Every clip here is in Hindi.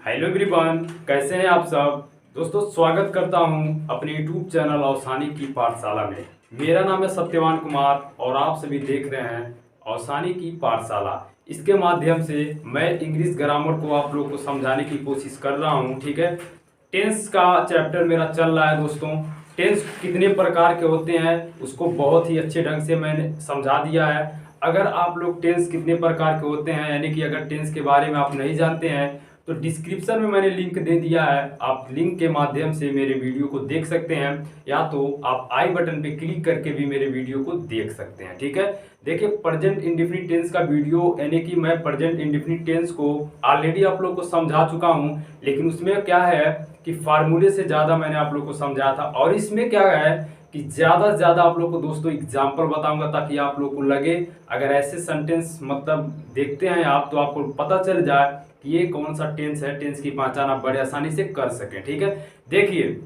हेलो एवरीवन, कैसे हैं आप सब। दोस्तों स्वागत करता हूं अपने यूट्यूब चैनल औसानी की पाठशाला में। मेरा नाम है सत्यवान कुमार और आप सभी देख रहे हैं औसानी की पाठशाला। इसके माध्यम से मैं इंग्लिश ग्रामर को आप लोगों को समझाने की कोशिश कर रहा हूं। ठीक है, टेंस का चैप्टर मेरा चल रहा है दोस्तों। टेंस कितने प्रकार के होते हैं उसको बहुत ही अच्छे ढंग से मैंने समझा दिया है। अगर आप लोग टेंस कितने प्रकार के होते हैं यानी कि अगर टेंस के बारे में आप नहीं जानते हैं तो डिस्क्रिप्शन में मैंने लिंक दे दिया है। आप लिंक के माध्यम से मेरे वीडियो को देख सकते हैं या तो आप आई बटन पे क्लिक करके भी मेरे वीडियो को देख सकते हैं। ठीक है, देखिए प्रेजेंट इंडेफिनिट टेंस का वीडियो यानी कि मैं प्रेजेंट इंडेफिनिट टेंस को ऑलरेडी आप लोग को समझा चुका हूं, लेकिन उसमें क्या है कि फार्मूले से ज़्यादा मैंने आप लोग को समझाया था। और इसमें क्या है कि ज़्यादा से ज़्यादा आप लोग को दोस्तों एग्जाम्पल बताऊंगा ताकि आप लोग को लगे अगर ऐसे सेंटेंस मतलब देखते हैं आप तो आपको पता चल जाए कि ये कौन सा टेंस है। टेंस की पहचान आप बड़े आसानी से कर सकें। ठीक है, देखिए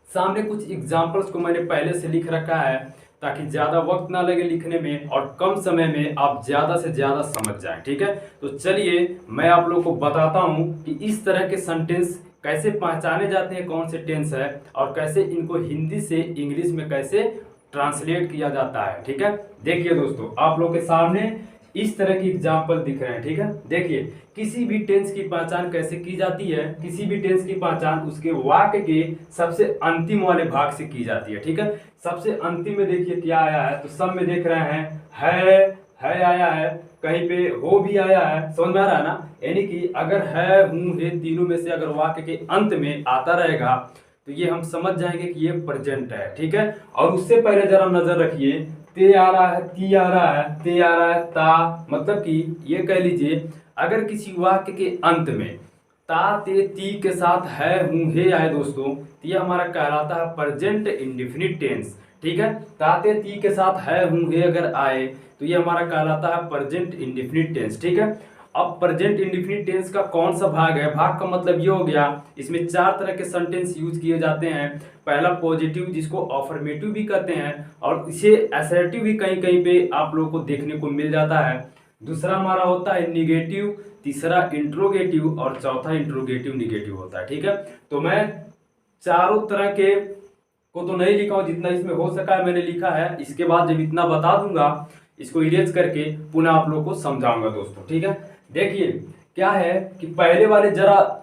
सामने कुछ एग्जाम्पल्स को मैंने पहले से लिख रखा है ताकि ज़्यादा वक्त ना लगे लिखने में और कम समय में आप ज़्यादा से ज़्यादा समझ जाएं। ठीक है, तो चलिए मैं आप लोग को बताता हूं कि इस तरह के सेंटेंस कैसे पहचाने जाते हैं, कौन से टेंस है और कैसे इनको हिंदी से इंग्लिश में कैसे ट्रांसलेट किया जाता है। ठीक है, देखिए दोस्तों आप लोग के सामने इस तरह की एग्जाम्पल दिख रहे हैं। ठीक है, देखिए किसी भी टेंस की पहचान कैसे की जाती है। किसी भी टेंस की पहचान उसके वाक्य के सबसे अंतिम वाले भाग से की जाती है। ठीक है, सबसे अंतिम में देखिए क्या आया है, तो सब में देख रहे हैं है आया है, कहीं पे हो भी आया है। समझ में आ रहा है ना, यानी कि अगर है हूं है तीनों में से अगर वाक्य के अंत में आता रहेगा तो ये हम समझ जाएंगे कि ये प्रेजेंट है। ठीक है, और उससे पहले जरा नजर रखिए, ते आ रहा है, ती आ रहा है, ते आ रहा है, ता मतलब कि ये कह लीजिए अगर किसी वाक्य के अंत में ता ते ती के साथ है हूं हे आए दोस्तों तो ये हमारा कहलाता है प्रेजेंट इंडेफिनिट टेंस। ठीक है, ता ते ती के साथ है हूं हे अगर आए तो ये हमारा कहलाता है प्रेजेंट इंडेफिनिट टेंस। ठीक है, अब प्रेजेंट इंडेफिनिट टेंस का कौन सा भाग है, भाग का मतलब ये हो गया इसमें चार तरह के सेंटेंस यूज किए जाते हैं। पहला पॉजिटिव जिसको अफर्मेटिव भी कहते हैं और इसे असर्टिव भी कहीं कहीं पे आप लोगों को देखने को मिल जाता है। दूसरा हमारा होता है निगेटिव, तीसरा इंट्रोगेटिव और चौथा इंट्रोगेटिव निगेटिव होता है। ठीक है, तो मैं चारों तरह के को तो नहीं लिखा हूं, जितना इसमें हो सका है मैंने लिखा है। इसके बाद जब इतना बता दूंगा इसको इरेज करके पुनः आप लोग को समझाऊंगा दोस्तों। ठीक है, देखिए क्या है कि पहले वाले जरा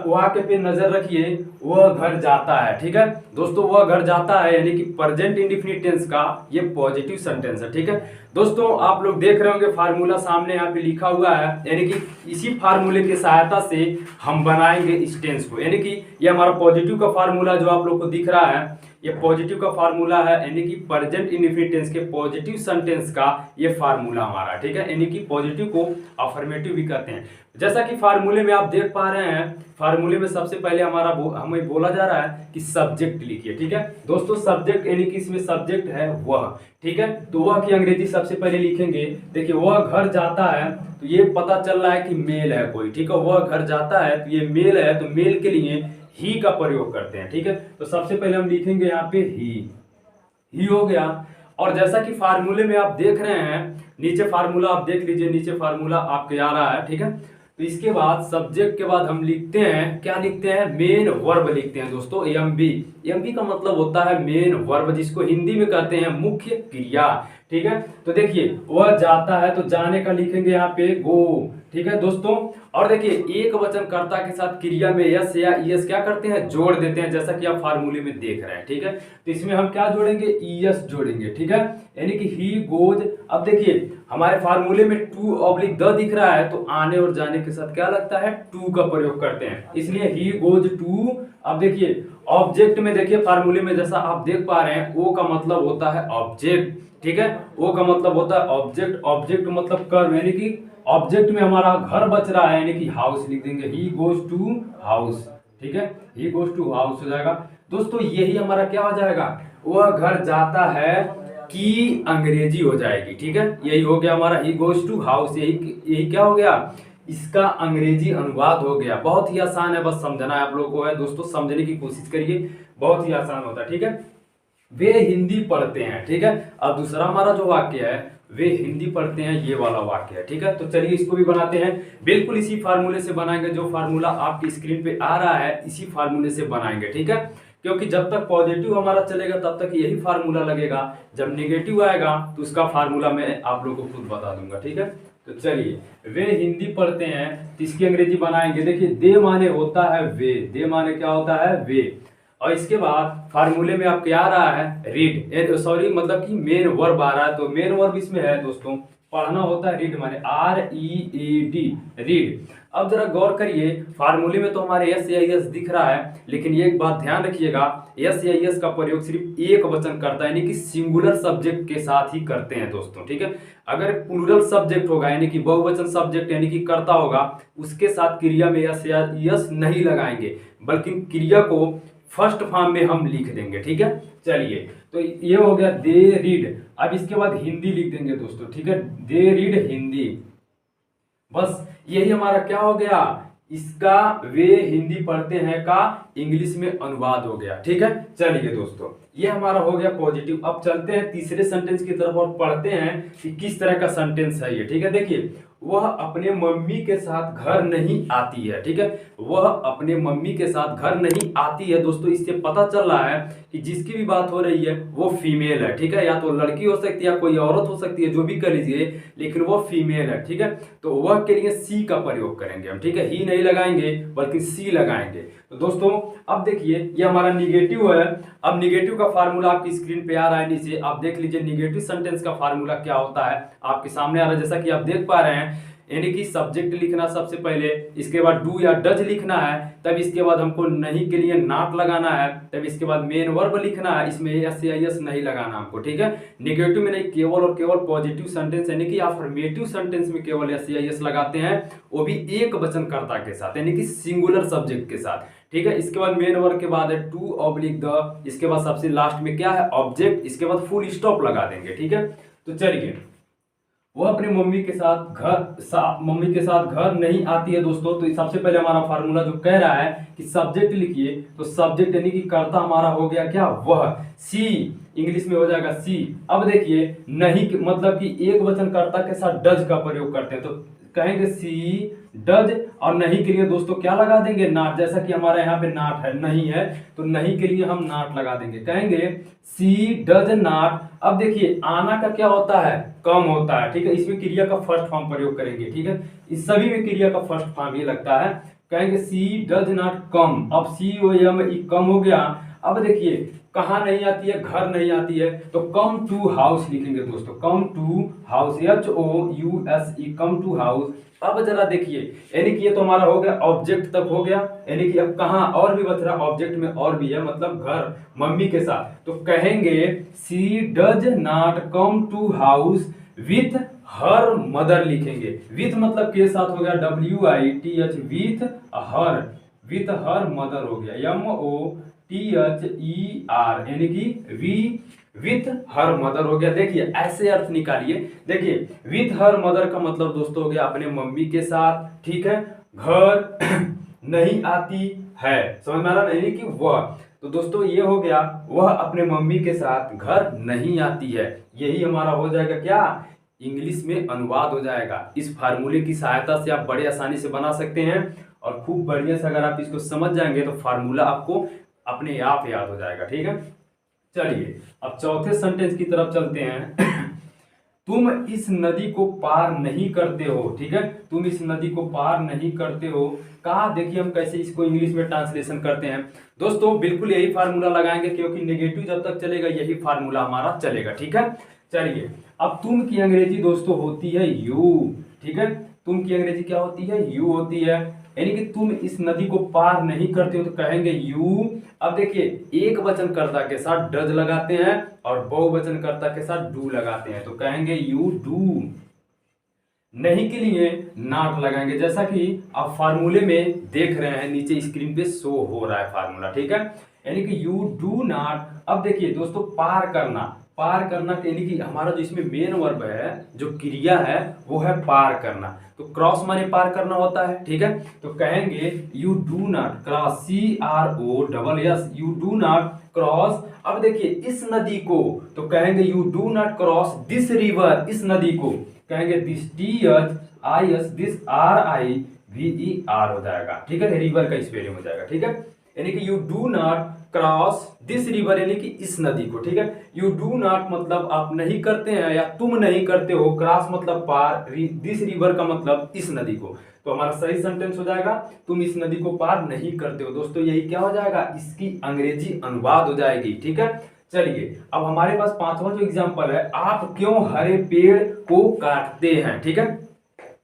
वाक्य पे नजर रखिए, वह घर जाता है। ठीक है दोस्तों, वह घर जाता है यानी कि प्रेजेंट इंडेफिनिट टेंस का ये पॉजिटिव सेंटेंस है। ठीक है दोस्तों, आप लोग देख रहे होंगे फार्मूला सामने यहाँ पे लिखा हुआ है, यानी कि इसी फार्मूले की सहायता से हम बनाएंगे इस टेंस को। यानी कि ये हमारा पॉजिटिव का फार्मूला जो आप लोग को दिख रहा है ये पॉजिटिव का फार्मूला है, यानी कि प्रेजेंट इंडेफिनिट टेंस के पॉजिटिव सेंटेंस का ये फार्मूला हमारा। ठीक है, यानी कि पॉजिटिव को अफर्मेटिव भी कहते हैं। जैसा कि फार्मूले में आप देख पा रहे हैं, फार्मूले में सबसे पहले हमें बोला जा रहा है कि सब्जेक्ट लिखिए। ठीक है दोस्तों, सब्जेक्ट यानी कि इसमें सब्जेक्ट है वह। ठीक है, तो वह की अंग्रेजी सबसे पहले लिखेंगे। देखिए वह घर जाता है तो ये पता चल रहा है कि मेल है कोई। ठीक है, वह घर जाता है तो ये मेल है, तो मेल के लिए ही का प्रयोग करते हैं। ठीक है, तो सबसे पहले हम लिखेंगे यहाँ पे ही हो गया। और जैसा कि फार्मूले में आप देख रहे हैं, नीचे फार्मूला आप देख लीजिए, नीचे फार्मूला आपके आ रहा है। ठीक है, तो इसके बाद सब्जेक्ट के बाद हम लिखते हैं, क्या लिखते हैं, मेन वर्ब लिखते हैं दोस्तों, एमबी। एमबी का मतलब होता है मेन वर्ब, जिसको हिंदी में कहते हैं मुख्य क्रिया। ठीक है, तो देखिए वह जाता है तो जाने का लिखेंगे यहाँ पे गो। ठीक है दोस्तों, और देखिए एक वचन कर्ता के साथ क्रिया में यस या ईएस क्या करते हैं, जोड़ देते हैं, जैसा कि आप फार्मूले में देख रहे हैं। ठीक है, तो इसमें हम क्या जोड़ेंगे, ईएस जोड़ेंगे। ठीक है, यानी कि ही गोज। अब देखिए हमारे फार्मूले में टू ऑब्लिक द दिख रहा है तो आने और जाने के साथ क्या लगता है, टू का प्रयोग करते हैं, इसलिए ही गोज टू। अब देखिए ऑब्जेक्ट में देखिए फार्मूले में जैसा आप देख पा रहे हैं, ओ का मतलब होता है ऑब्जेक्ट। ठीक है, ओ का मतलब होता है ऑब्जेक्ट, ऑब्जेक्ट मतलब कर्म, यानी कि ऑब्जेक्ट में हमारा घर बच रहा है यानी कि हाउस लिख देंगे, ही गोज टू हाउस। ठीक है, ही गोज टू हाउस हो जाएगा दोस्तों। यही हमारा क्या हो जाएगा, वह घर जाता है की अंग्रेजी हो जाएगी। ठीक है, यही हो गया हमारा ही गोज टू हाउस, यही क्या हो गया, इसका अंग्रेजी अनुवाद हो गया। बहुत ही आसान है, बस समझना है आप लोगों को है दोस्तों, समझने की कोशिश करिए, बहुत ही आसान होता है। ठीक है, वे हिंदी पढ़ते हैं। ठीक है, अब दूसरा हमारा जो वाक्य है वे हिंदी पढ़ते हैं, ये वाला वाक्य है। ठीक है, तो चलिए इसको भी बनाते हैं। बिल्कुल इसी फार्मूले से बनाएंगे, जो फार्मूला आपकी स्क्रीन पे आ रहा है इसी फार्मूले से बनाएंगे। ठीक है, क्योंकि जब तक पॉजिटिव हमारा चलेगा तब तक यही फार्मूला लगेगा, जब निगेटिव आएगा तो उसका फार्मूला मैं आप लोगों को खुद बता दूंगा। ठीक है, तो चलिए, वे हिंदी पढ़ते हैं तो इसकी अंग्रेजी बनाएंगे। देखिए, दे माने होता है वे, दे माने क्या होता है वे, और इसके बाद फार्मूले में आप क्या आ रहा है रीड, सॉरी मतलब कि मेन वर्ब आ रहा है, तो मेन वर्ब इसमें है दोस्तों पढ़ना होता है, रीड माने READ, रीड। अब जरा गौर करिए, फार्मूले में तो हमारे एस या एस दिख रहा है, लेकिन ये एक बात ध्यान रखिएगा, एस या एस का प्रयोग सिर्फ एक वचन करता है, यानी कि सिंगुलर सब्जेक्ट के साथ ही करते हैं दोस्तों। ठीक है, अगर प्लूरल सब्जेक्ट होगा यानी कि बहुवचन सब्जेक्ट यानी कि कर्ता होगा, उसके साथ क्रिया में एस या एस नहीं लगाएंगे, बल्कि क्रिया को फर्स्ट फॉर्म में हम लिख देंगे। ठीक है, चलिए, तो ये हो गया दे रीड। अब इसके बाद हिंदी लिख देंगे दोस्तों। ठीक है, दे रीड हिंदी, बस यही हमारा क्या हो गया, इसका वे हिंदी पढ़ते हैं का इंग्लिश में अनुवाद हो गया। ठीक है, चलिए दोस्तों, ये हमारा हो गया पॉजिटिव। अब चलते हैं तीसरे सेंटेंस की तरफ और पढ़ते हैं कि किस तरह का सेंटेंस है ये। ठीक है, देखिए, वह अपने मम्मी के साथ घर नहीं आती है। ठीक है, वह अपने मम्मी के साथ घर नहीं आती है। दोस्तों, इससे पता चल रहा है कि जिसकी भी बात हो रही है वो फीमेल है। ठीक है, या तो लड़की हो सकती है या कोई औरत हो सकती है, जो भी कर लीजिए, लेकिन वो फीमेल है। ठीक है, तो वह के लिए सी का प्रयोग करेंगे हम। ठीक है, ही नहीं लगाएंगे बल्कि सी लगाएंगे। तो दोस्तों, अब देखिए, ये हमारा निगेटिव है। अब निगेटिव का फार्मूला आपकी स्क्रीन पे आ रहा है नीचे, आप देख लीजिए निगेटिव सेंटेंस का फार्मूला क्या होता है, आपके सामने आ रहा है, जैसा कि आप देख पा रहे हैं। यानी कि सब्जेक्ट लिखना सबसे पहले, इसके बाद डू या डज लिखना है, तब इसके बाद हमको नहीं के लिए नॉट लगाना है, तब इसके बाद मेन वर्ब लिखना है, इसमें एस या एस नहीं लगाना हमको। ठीक है, निगेटिव में नहीं, केवल और केवल पॉजिटिव सेंटेंस यानी कि अफर्मेटिव सेंटेंस में केवल एस या एस लगाते हैं, वो भी एक वचनकर्ता के साथ यानी कि सिंगुलर सब्जेक्ट के साथ। ठीक है, इसके बाद मेन वर्ब के बाद है टू ऑब्लिक द, इसके बाद सबसे लास्ट में क्या है ऑब्जेक्ट, इसके बाद फुल स्टॉप लगा देंगे। ठीक है, तो चलिए, वो अपने मम्मी के साथ घर नहीं आती है दोस्तों। तो सबसे पहले हमारा फार्मूला जो कह रहा है कि सब्जेक्ट लिखिए, तो सब्जेक्ट यानी कि कर्ता हमारा हो गया क्या, वह, सी इंग्लिश में हो जाएगा सी। अब देखिए, नहीं मतलब कि एक वचन कर्ता के साथ डज का प्रयोग करते हैं, तो कहेंगे सी डज, और नहीं के लिए दोस्तों क्या लगा देंगे नॉट, जैसा कि हमारे यहाँ पे नॉट है, नहीं है, तो नहीं के लिए हम नॉट लगा देंगे, कहेंगे सी डज नॉट। अब देखिए, आना का क्या होता है, कम होता है। ठीक है, इसमें क्रिया का फर्स्ट फॉर्म प्रयोग करेंगे। ठीक है, इस सभी में क्रिया का फर्स्ट फॉर्म ये लगता है, कहेंगे सी डज नॉट कम। अब सी ओ एम ई कम हो गया। अब देखिए, कहाँ नहीं आती है, घर नहीं आती है, तो कम टू हाउस लिखेंगे दोस्तों, come to house, HOUSE, come to house. अब जरा देखिए, यानी कि ये तो हमारा हो गया ऑब्जेक्ट तक हो गया, यानी कि अब कहाँ और भी बच रहा, ऑब्जेक्ट में और भी है, मतलब घर मम्मी के साथ, तो कहेंगे she does not come to house with her mother लिखेंगे। विथ मतलब के साथ हो गया WITH, विथ हर मदर हो गया MOTHER, यानी कि विथ हर मदर हो गया। देखिए, ऐसे अर्थ निकालिए। देखिए, विथ हर मदर का मतलब दोस्तों हो गया अपने मम्मी के साथ। ठीक है, घर नहीं आती है, समझ में आ रहा, नहीं कि वह, तो दोस्तों ये हो गया, वह अपने मम्मी के साथ घर नहीं आती है। यही हमारा हो जाएगा क्या, इंग्लिश में अनुवाद हो जाएगा। इस फार्मूले की सहायता से आप बड़े आसानी से बना सकते हैं, और खूब बढ़िया से अगर आप इसको समझ जाएंगे तो फार्मूला आपको अपने आप याद हो जाएगा। ठीक है, चलिए, अब चौथे सेंटेंस की तरफ चलते हैं। तुम इस नदी को पार नहीं करते हो। ठीक है, तुम इस नदी को पार नहीं करते हो, कहा देखिए हम कैसे इसको इंग्लिश में ट्रांसलेशन करते हैं दोस्तों। बिल्कुल यही फार्मूला लगाएंगे, क्योंकि नेगेटिव जब तक चलेगा यही फार्मूला हमारा चलेगा। ठीक है, चलिए, अब तुम की अंग्रेजी दोस्तों होती है यू। ठीक है, तुम की अंग्रेजी क्या होती है, यू होती है, यानी कि तुम इस नदी को पार नहीं करते हो, तो कहेंगे यू। अब देखिए, एक वचनकर्ता के साथ डज लगाते हैं और बहुवचनकर्ता के साथ डू लगाते हैं, तो कहेंगे यू डू। नहीं के लिए नॉट लगाएंगे, जैसा कि आप फार्मूले में देख रहे हैं, नीचे स्क्रीन पे शो हो रहा है फार्मूला। ठीक है, यानी कि यू डू नॉट। अब देखिए दोस्तों, पार करना, पार करना यानी कि हमारा जो इसमें मेन वर्ब है, जो क्रिया है वो है पार करना। तो क्रॉस माने पार करना होता है, ठीक है। तो कहेंगे you do not cross, CROSS, you do not cross. अब देखिए इस नदी को, तो कहेंगे you do not cross this river, इस नदी को कहेंगे दिस, THIS, दिस RIVER हो जाएगा, ठीक है। रिवर का स्पेलिंग हो जाएगा, ठीक है। यानी कि you do not cross this river, यानी कि इस नदी को, ठीक है। यू डू नॉट मतलब आप नहीं करते हैं या तुम नहीं करते हो, क्रॉस मतलब पार, दिस रिवर का मतलब इस नदी को। तो हमारा सही सेंटेंस हो जाएगा तुम इस नदी को पार नहीं करते हो। दोस्तों यही क्या हो जाएगा, इसकी अंग्रेजी अनुवाद हो जाएगी, ठीक है। चलिए अब हमारे पास पांचवा जो एग्जांपल है, आप क्यों हरे पेड़ को काटते हैं, ठीक है।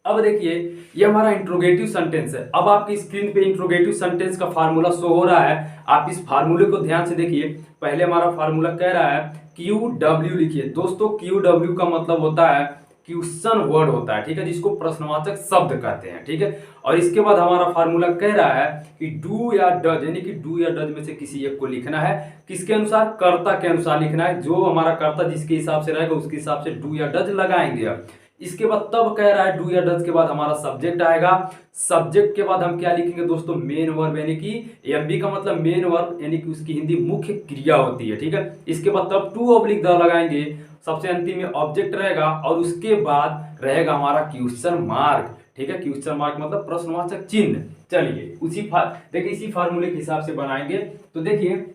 अब देखिए ये हमारा इंट्रोगेटिव सेंटेंस है। अब आपकी स्क्रीन पे इंट्रोगेटिव सेंटेंस का फार्मूला शो हो रहा है, आप इस फार्मूले को ध्यान से देखिए। पहले हमारा फार्मूला कह रहा है QW लिखिए। दोस्तों QW का मतलब होता है क्वेश्चन वर्ड होता है, ठीक है, जिसको प्रश्नवाचक शब्द कहते हैं, ठीक है। और इसके बाद हमारा फार्मूला कह रहा है कि डू या डज, यानी कि डू या डज में से किसी एक को लिखना है। किसके अनुसार, कर्ता के अनुसार लिखना है। जो हमारा कर्ता जिसके हिसाब से रहेगा उसके हिसाब से डू या डज लगाएंगे। अब इसके बाद तब कह रहा है डू या डज के बाद हमारा सब्जेक्ट आएगा। सब्जेक्ट के बाद हम क्या लिखेंगे दोस्तों, मेन वर्ब, यानी कि MB का मतलब मेन वर्ब, यानी कि उसकी हिंदी मुख्य क्रिया होती है, ठीक है। इसके बाद तब टू/द लगाएंगे। सबसे अंतिम में ऑब्जेक्ट रहेगा और उसके बाद रहेगा हमारा क्वेश्चन मार्क, ठीक है। क्वेश्चन मार्क मतलब प्रश्नवाचक चिन्ह। चलिए देखिए इसी फार्मूले के हिसाब से बनाएंगे। तो देखिए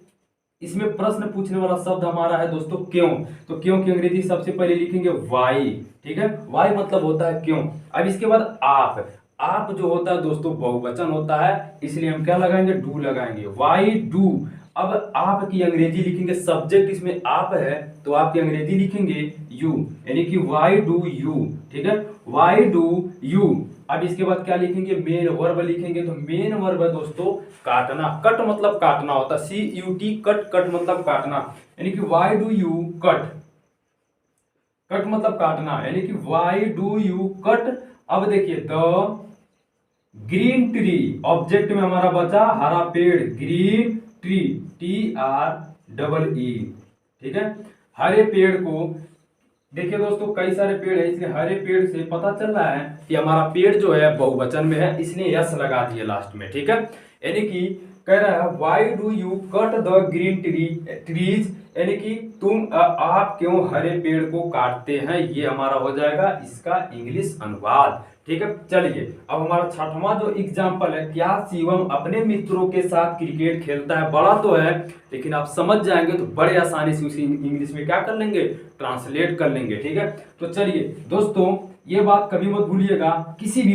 इसमें प्रश्न पूछने वाला शब्द हमारा है दोस्तों क्यों। तो क्यों की अंग्रेजी सबसे पहले लिखेंगे वाई, ठीक है। वाई मतलब होता है क्यों। अब इसके बाद आप जो होता है दोस्तों बहुवचन होता है, इसलिए हम क्या लगाएंगे, डू लगाएंगे। Why do. अब आप की अंग्रेजी लिखेंगे, सब्जेक्ट इसमें आप है तो आपकी अंग्रेजी लिखेंगे यू, यानी कि वाई डू यू, ठीक है। Why do you. अब इसके बाद क्या लिखेंगे, मेन वर्ब लिखेंगे। तो मेन वर्ब है दोस्तों काटना। कट मतलब काटना होता है, CUT, कट मतलब काटना, यानी कि why do you cut. Cut मतलब काटना, यानी कि वाई डू यू कट। अब देखिए द ग्रीन ट्री, ऑब्जेक्ट में हमारा बचा हरा पेड़, ग्रीन ट्री, TREE, ठीक है। हरे पेड़ को देखिए दोस्तों कई सारे पेड़ है, इसलिए हरे पेड़ से पता चल रहा है कि हमारा पेड़ जो है बहुवचन में है, इसलिए यस लगा दिए लास्ट में, ठीक है। यानी कि कह रहा है why do you cut the green trees, यानी कि आप क्यों हरे पेड़ को काटते हैं, ये हमारा हो जाएगा इसका इंग्लिश अनुवाद, ठीक है। चलिए अब हमारा छठवां जो एग्जाम्पल है, क्या शिवम अपने मित्रों के साथ क्रिकेट खेलता है। बड़ा तो है लेकिन आप समझ जाएंगे तो बड़े आसानी से उसी इंग्लिश में क्या कर लेंगे, ट्रांसलेट कर लेंगे, ठीक है। तो चलिए दोस्तों ये बात कभी मत भूलिएगा, किसी भी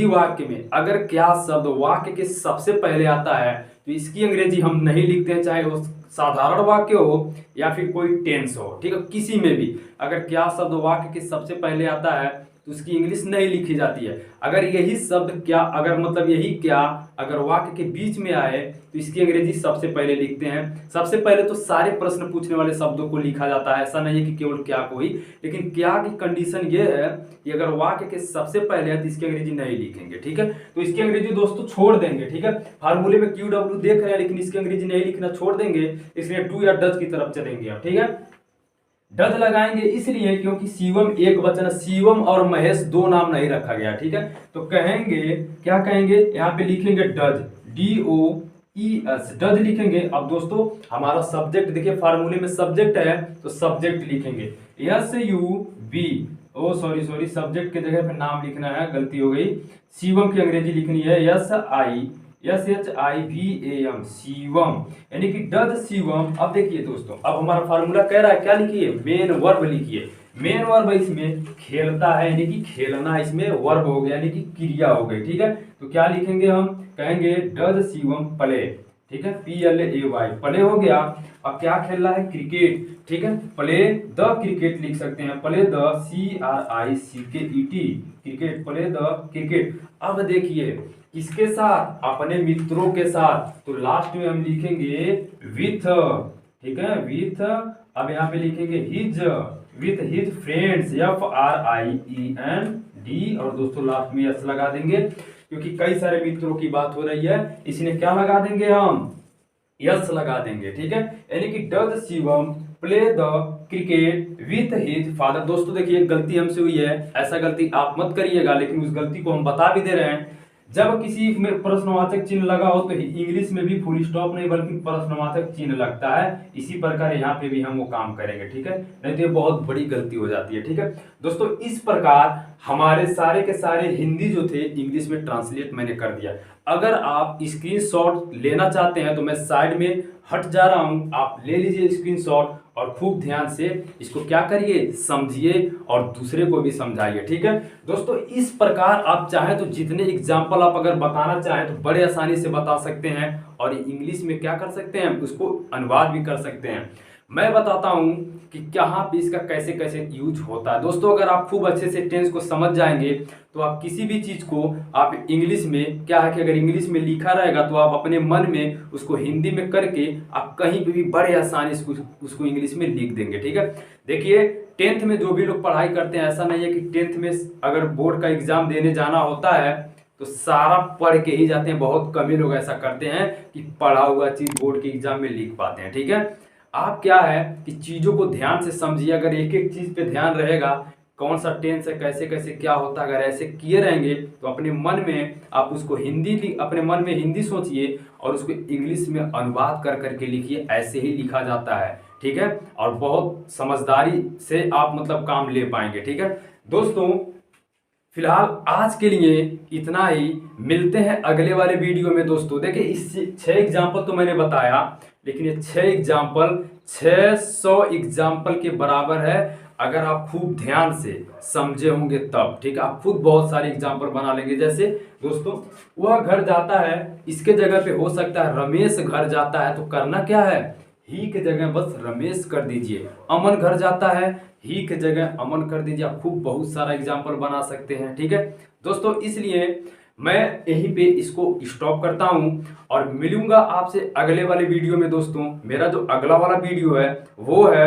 वाक्य में अगर क्या शब्द वाक्य के सबसे पहले आता है तो इसकी अंग्रेजी हम नहीं लिखते हैं, चाहे वो साधारण वाक्य हो या फिर कोई टेंस हो, ठीक है। किसी में भी अगर क्या शब्द वाक्य के सबसे पहले आता है तो उसकी इंग्लिश नहीं लिखी जाती है। अगर यही शब्द क्या, अगर मतलब यही क्या अगर वाक्य के बीच में आए तो इसकी अंग्रेजी सबसे पहले लिखते हैं। सबसे पहले तो सारे प्रश्न पूछने वाले शब्दों को लिखा जाता है, ऐसा नहीं है कि केवल क्या को ही, लेकिन क्या की कंडीशन ये है कि अगर वाक्य के सबसे पहले है तो इसकी अंग्रेजी नहीं लिखेंगे, ठीक है। तो इसकी अंग्रेजी दोस्तों छोड़ देंगे, ठीक है। फार्मूले में QW देख रहे हैं लेकिन इसकी अंग्रेजी नहीं लिखना छोड़ देंगे, इसलिए डू या डज की तरफ चलेंगे आप, ठीक है। डज लगाएंगे इसलिए क्योंकि शिवम एक वचन है, शिवम और महेश दो नाम नहीं रखा गया, ठीक है। तो कहेंगे क्या कहेंगे, यहाँ पे लिखेंगे डज, DOES, डज लिखेंगे। अब दोस्तों हमारा सब्जेक्ट देखिए फार्मूले में सब्जेक्ट है तो सब्जेक्ट लिखेंगे SUB, ओ सॉरी सब्जेक्ट के जगह पे नाम लिखना है, गलती हो गई। शिवम की अंग्रेजी लिखनी है SHIVAM, शिवम, यानी कि डज शिवम। अब देखिए दोस्तों अब हमारा फार्मूला कह रहा है क्या लिखिए, मेन वर्ब लिखिए। मेन वर्ब इसमें खेलता है, यानी कि खेलना इसमें वर्ब हो गया, यानी कि क्रिया हो गई, ठीक है। तो क्या लिखेंगे, हम कहेंगे डज शिवम प्ले, ठीक है, PLAY, प्ले हो गया। अब क्या खेल रहा है, क्रिकेट, ठीक है। प्ले द क्रिकेट लिख सकते हैं, play the CRICKET, cricket, play the cricket. अब देखिए किसके साथ, अपने मित्रों के साथ, तो लास्ट में हम लिखेंगे विथ, ठीक है, विथ। अब यहाँ पे लिखेंगे his, with his friends, FRIEND, और दोस्तों लास्ट में यस लगा देंगे क्योंकि कई सारे मित्रों की बात हो रही है, इसलिए क्या लगा देंगे हम, यस लगा देंगे, ठीक है। यानी कि does Shivam play the cricket with his father. दोस्तों देखिए गलती हमसे हुई है, ऐसा गलती आप मत करिएगा, लेकिन उस गलती को हम बता भी दे रहे हैं। जब किसी में प्रश्नवाचक चिन्ह लगा हो तो इंग्लिश में भी फुल स्टॉप नहीं बल्कि प्रश्नवाचक चिन्ह लगता है। इसी प्रकार यहाँ पे भी हम वो काम करेंगे, ठीक है, नहीं तो ये बहुत बड़ी गलती हो जाती है, ठीक है। दोस्तों इस प्रकार हमारे सारे के सारे हिंदी जो थे इंग्लिश में ट्रांसलेट मैंने कर दिया। अगर आप स्क्रीनशॉट लेना चाहते हैं तो मैं साइड में हट जा रहा हूं, आप ले लीजिए स्क्रीनशॉट और खूब ध्यान से इसको क्या करिए, समझिए और दूसरे को भी समझाइए, ठीक है। दोस्तों इस प्रकार आप चाहें तो जितने एग्जाम्पल आप अगर बताना चाहें तो बड़े आसानी से बता सकते हैं और इंग्लिश में क्या कर सकते हैं, उसको अनुवाद भी कर सकते हैं। मैं बताता हूं कि कहाँ पे इसका कैसे कैसे यूज होता है। दोस्तों अगर आप खूब अच्छे से टेंस को समझ जाएंगे तो आप किसी भी चीज को आप इंग्लिश में क्या है कि अगर इंग्लिश में लिखा रहेगा तो आप अपने मन में उसको हिंदी में करके आप कहीं पे भी बड़े आसानी से उसको इंग्लिश में लिख देंगे, ठीक है। देखिए टेंथ में जो भी लोग पढ़ाई करते हैं, ऐसा नहीं है कि टेंथ में अगर बोर्ड का एग्जाम देने जाना होता है तो सारा पढ़ के ही जाते हैं। बहुत कम ही लोग ऐसा करते हैं कि पढ़ा हुआ चीज बोर्ड के एग्जाम में लिख पाते हैं, ठीक है। आप क्या है कि चीजों को ध्यान से समझिए। अगर एक एक चीज पे ध्यान रहेगा, कौन सा टेंस है, कैसे कैसे क्या होता है, अगर ऐसे किए रहेंगे तो अपने मन में आप उसको अपने मन में हिंदी सोचिए और उसको इंग्लिश में अनुवाद कर करके लिखिए। ऐसे ही लिखा जाता है, ठीक है, और बहुत समझदारी से आप मतलब काम ले पाएंगे, ठीक है। दोस्तों फिलहाल आज के लिए इतना ही, मिलते हैं अगले वाले वीडियो में। दोस्तों देखिए इस 6 एग्जाम्पल तो मैंने बताया, लेकिन ये 6 एग्जाम्पल 600 एग्जाम्पल के बराबर है अगर आप खूब ध्यान से समझे होंगे तब, ठीक है। आप खुद बहुत सारे एग्जाम्पल बना लेंगे। जैसे दोस्तों वह घर जाता है, इसके जगह पे हो सकता है रमेश घर जाता है, तो करना क्या है, ही के जगह बस रमेश कर दीजिए। अमन घर जाता है, ही के जगह अमन कर दीजिए। आप खूब बहुत सारा एग्जाम्पल बना सकते हैं, ठीक है दोस्तों। इसलिए मैं यहीं पे इसको स्टॉप करता हूं और मिलूंगा आपसे अगले वाले वीडियो में। दोस्तों मेरा जो अगला वाला वीडियो है वो है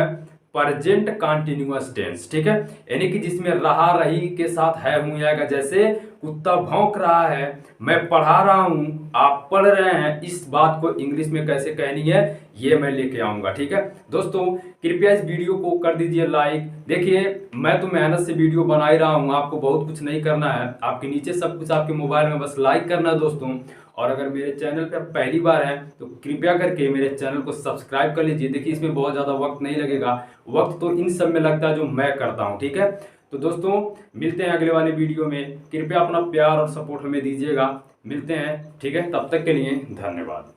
प्रेजेंट कंटिन्यूअस टेंस, ठीक है, यानी कि जिसमें रहा रही के साथ है हूं आएगा। जैसे कुत्ता भौंक रहा है, मैं पढ़ा रहा हूं, आप पढ़ रहे हैं, इस बात को इंग्लिश में कैसे कहनी है ये मैं लेके आऊंगा, ठीक है दोस्तों। कृपया इस वीडियो को कर दीजिए लाइक। देखिए मैं तो मेहनत से वीडियो बना ही रहा हूं, आपको बहुत कुछ नहीं करना है, आपके नीचे सब कुछ आपके मोबाइल में बस लाइक करना है दोस्तों। और अगर मेरे चैनल पे पहली बार हैं तो कृपया करके मेरे चैनल को सब्सक्राइब कर लीजिए। देखिए इसमें बहुत ज़्यादा वक्त नहीं लगेगा, वक्त तो इन सब में लगता है जो मैं करता हूँ, ठीक है। तो दोस्तों मिलते हैं अगले वाले वीडियो में, कृपया अपना प्यार और सपोर्ट हमें दीजिएगा। मिलते हैं, ठीक है, तब तक के लिए धन्यवाद।